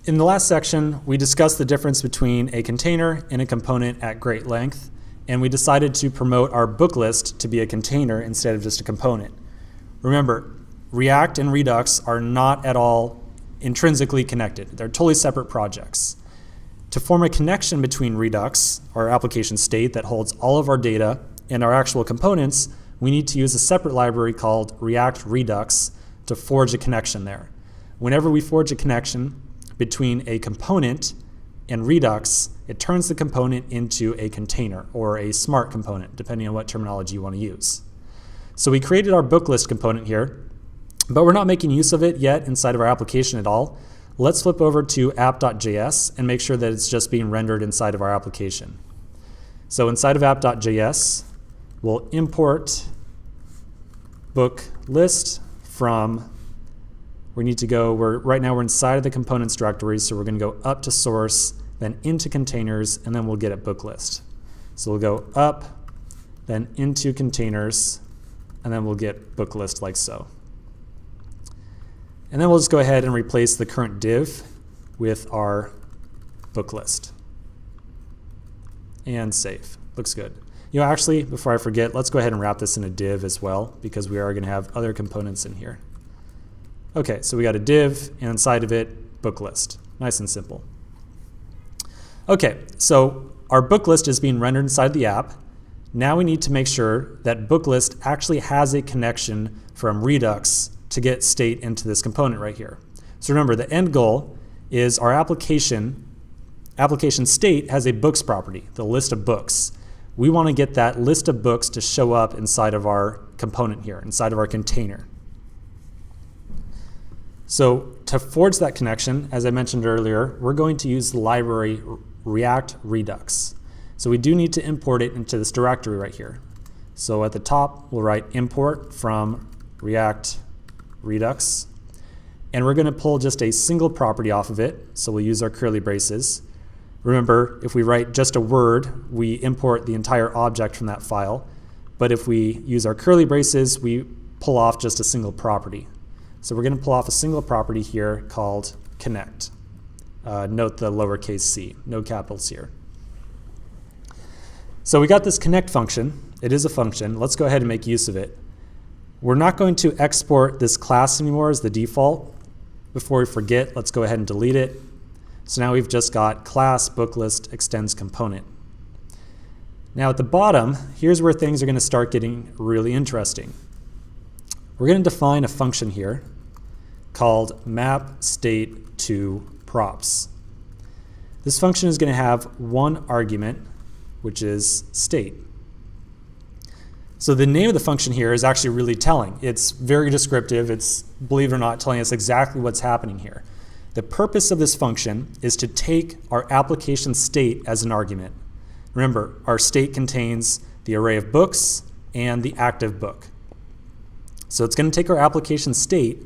In the last section, we discussed the difference between a container and a component at great length, and we decided to promote our book list to be a container instead of just a component. Remember, React and Redux are not at all intrinsically connected. They're totally separate projects. To form a connection between Redux, our application state that holds all of our data, and our actual components, we need to use a separate library called React Redux to forge a connection there. Whenever we forge a connection between a component and Redux, it turns the component into a container or a smart component, depending on what terminology you want to use. So we created our book list component here, but we're not making use of it yet inside of our application at all. Let's flip over to app.js and make sure that it's just being rendered inside of our application. So inside of app.js, we'll import book list from, right now we're inside of the components directory, so we're going to go up to source, then into containers, and then we'll get at book list. So we'll go up, then into containers, and then we'll get book list like so. And then we'll just go ahead and replace the current div with our book list. And save. Looks good. Actually, before I forget, let's go ahead and wrap this in a div as well, because we are going to have other components in here. Okay, so we got a div, and inside of it, book list. Nice and simple. Okay, so our book list is being rendered inside the app. Now we need to make sure that book list actually has a connection from Redux to get state into this component right here. So remember, the end goal is our application state has a books property, the list of books. We want to get that list of books to show up inside of our component here, inside of our container. So to forge that connection, as I mentioned earlier, we're going to use the library React Redux. So we do need to import it into this directory right here. So at the top, we'll write import from React Redux. And we're going to pull just a single property off of it. So we'll use our curly braces. Remember, if we write just a word, we import the entire object from that file. But if we use our curly braces, we pull off just a single property. So we're going to pull off a single property here called connect. Note the lowercase c, no capitals here. So we got this connect function. It is a function. Let's go ahead and make use of it. We're not going to export this class anymore as the default. Before we forget, let's go ahead and delete it. So now we've just got class book list extends component. Now at the bottom, here's where things are going to start getting really interesting. We're going to define a function here called map state to props. This function is going to have one argument, which is state. So the name of the function here is actually really telling. It's very descriptive. It's, believe it or not, telling us exactly what's happening here. The purpose of this function is to take our application state as an argument. Remember, our state contains the array of books and the active book. So it's going to take our application state,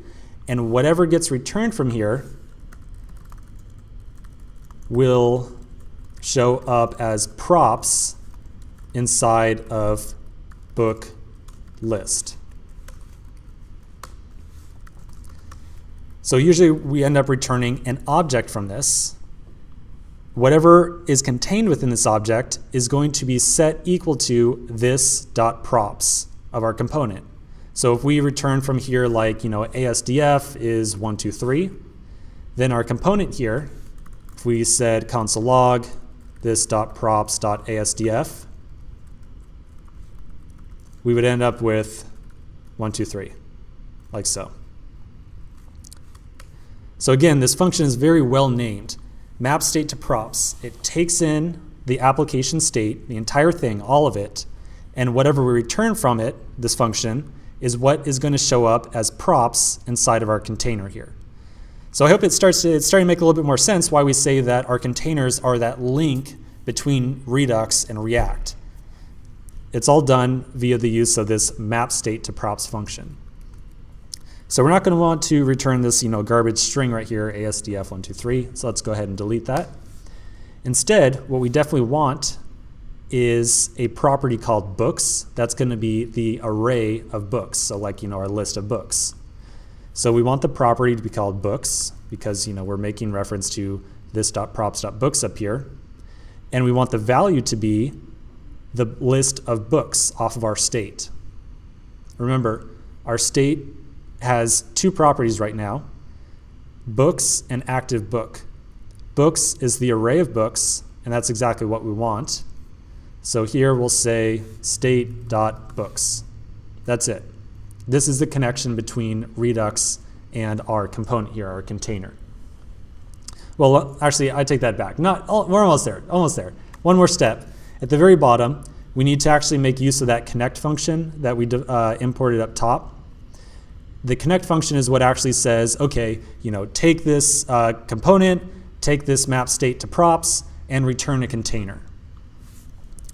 and whatever gets returned from here will show up as props inside of book list. So usually we end up returning an object from this. Whatever is contained within this object is going to be set equal to this.props of our component. So if we return from here like, ASDF is 123, then our component here, if we said console log this.props.asdf, we would end up with 123, like so. So again, this function is very well named. Map state to props. It takes in the application state, the entire thing, all of it, and whatever we return from it, this function, is what is going to show up as props inside of our container here. So I hope it's starting to make a little bit more sense why we say that our containers are that link between Redux and React. It's all done via the use of this map state to props function. So we're not going to want to return this garbage string right here, ASDF123. So let's go ahead and delete that. Instead, what we definitely want is a property called books. That's going to be the array of books. So like, our list of books. So we want the property to be called books because we're making reference to this.props.books up here. And we want the value to be the list of books off of our state. Remember, our state has two properties right now, books and active book. Books is the array of books, and that's exactly what we want. So here we'll say state.books. That's it. This is the connection between Redux and our component here, our container. Well, actually, I take that back. We're almost there, almost there. One more step. At the very bottom, we need to actually make use of that connect function that we imported up top. The connect function is what actually says, okay, take this component, take this map state to props, and return a container.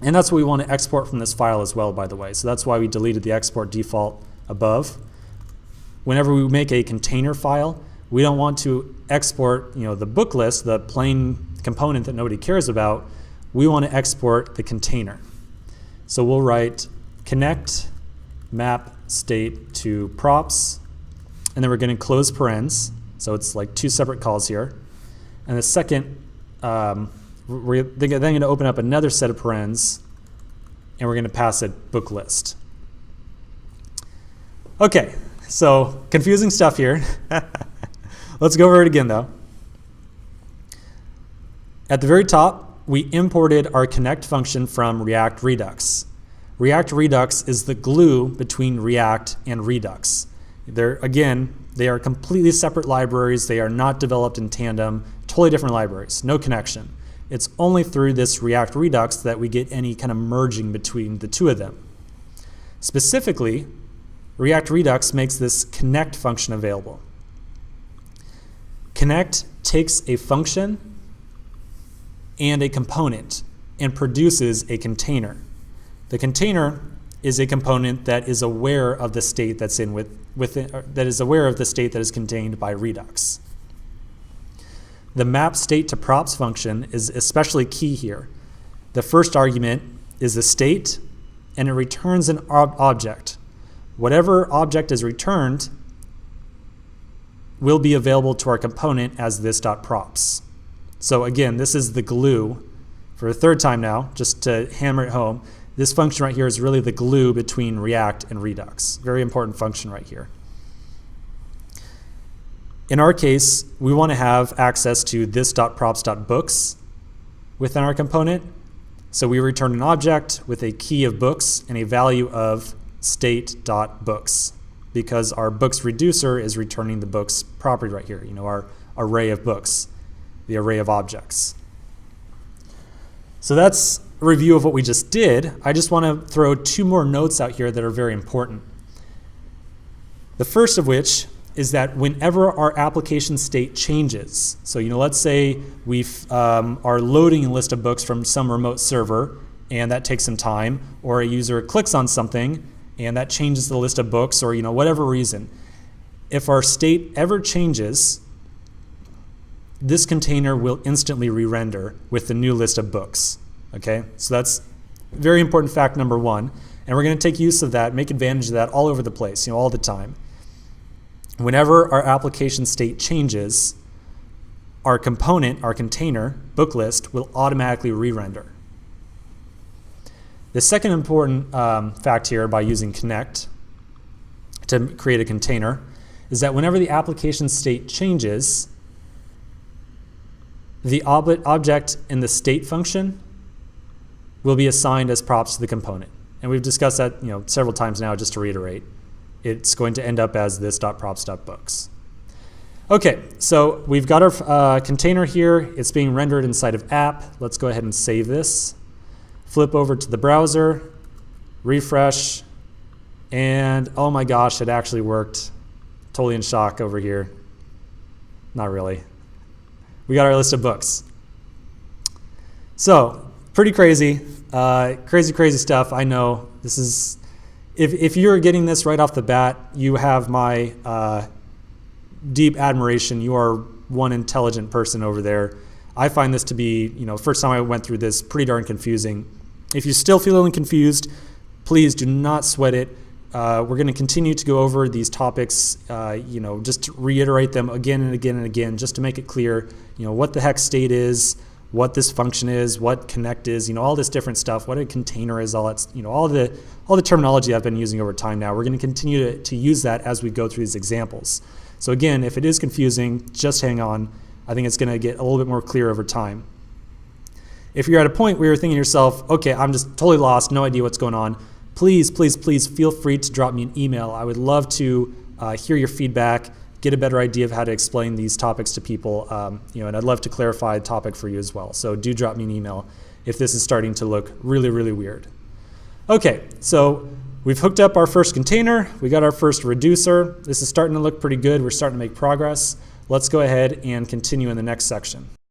And that's what we want to export from this file as well, by the way. So that's why we deleted the export default above. Whenever we make a container file, we don't want to export the book list, the plain component that nobody cares about. We want to export the container. So we'll write connect map state to props, and then we're going to close parens. So it's like two separate calls here. And the second, we're then going to open up another set of parens, and we're going to pass it book list. Okay, so confusing stuff here. Let's go over it again though. At the very top, we imported our connect function from React Redux. React Redux is the glue between React and Redux. They are completely separate libraries. They are not developed in tandem, totally different libraries, no connection. It's only through this React Redux that we get any kind of merging between the two of them. Specifically, React Redux makes this connect function available. Connect takes a function and a component and produces a container. The container is a component that is aware of the state that's that is aware of the state that is contained by Redux. The map state to props function is especially key here. The first argument is the state, and it returns an object. Whatever object is returned will be available to our component as this.props. So again, this is the glue for a third time now, just to hammer it home. This function right here is really the glue between React and Redux. Very important function right here. In our case, we want to have access to this.props.books within our component. So we return an object with a key of books and a value of state.books because our books reducer is returning the books property right here, our array of books, the array of objects. So that's a review of what we just did. I just want to throw two more notes out here that are very important. The first of which is that whenever our application state changes, so let's say we are loading a list of books from some remote server and that takes some time, or a user clicks on something and that changes the list of books, or whatever reason. If our state ever changes, this container will instantly re-render with the new list of books. Okay, so that's very important fact number one, and we're going to take use of that, make advantage of that all over the place, all the time. Whenever our application state changes, our component, our container, book list, will automatically re-render. The second important fact here by using connect to create a container is that whenever the application state changes, the object in the state function will be assigned as props to the component. And we've discussed that several times now, just to reiterate. It's going to end up as this.props.books. Okay, so we've got our container here. It's being rendered inside of app. Let's go ahead and save this. Flip over to the browser, refresh, and oh my gosh, it actually worked. Totally in shock over here. Not really. We got our list of books. So, pretty crazy. Crazy stuff. I know this is, if you're getting this right off the bat, you have my deep admiration. You are one intelligent person over there. I find this to be, first time I went through this, pretty darn confusing. If you're still feeling confused, please do not sweat it. we're going to continue to go over these topics, just to reiterate them again and again and again, just to make it clear, what the hex state is, what this function is, what connect is, all this different stuff, what a container is, all the terminology I've been using over time now. We're going to continue to use that as we go through these examples. So again, if it is confusing, just hang on. I think it's going to get a little bit more clear over time. If you're at a point where you're thinking to yourself, okay, I'm just totally lost, no idea what's going on, please, please, please feel free to drop me an email. I would love to hear your feedback, get a better idea of how to explain these topics to people, and I'd love to clarify the topic for you as well. So do drop me an email if this is starting to look really, really weird. Okay, so we've hooked up our first container. We got our first reducer. This is starting to look pretty good. We're starting to make progress. Let's go ahead and continue in the next section.